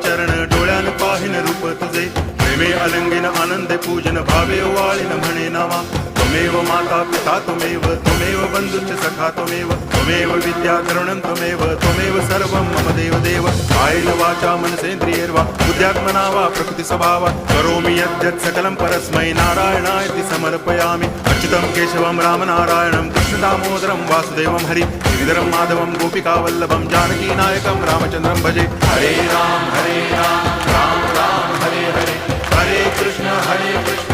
चरण डोळ्यान पाहिन रूप तुझे प्रेमे अलंगिन आनंदे पूजन भावे वाळीन म्हणे नामा त्वमेव माता पिता त्वमेव बंधुश्च सखा त्वमेव विद्या द्रवणं त्वमेव सर्वं मम देव कायेन वाचा मनसेन्द्रियैर्वा बुद्ध्यात्मना वा प्रकृति स्वभावात् करोमि यद्यत् सकलं परस्मै नारायणायति समर्पयामि अच्युतं केशवं रामनारायणं कृष्णदामोदरं वासुदेवं हरि गिरिधरं माधवं गोपिकावल्लभं जानकीनायकं रामचन्द्रं भजे हरे राम राम राम हरे हरे हरे कृष्ण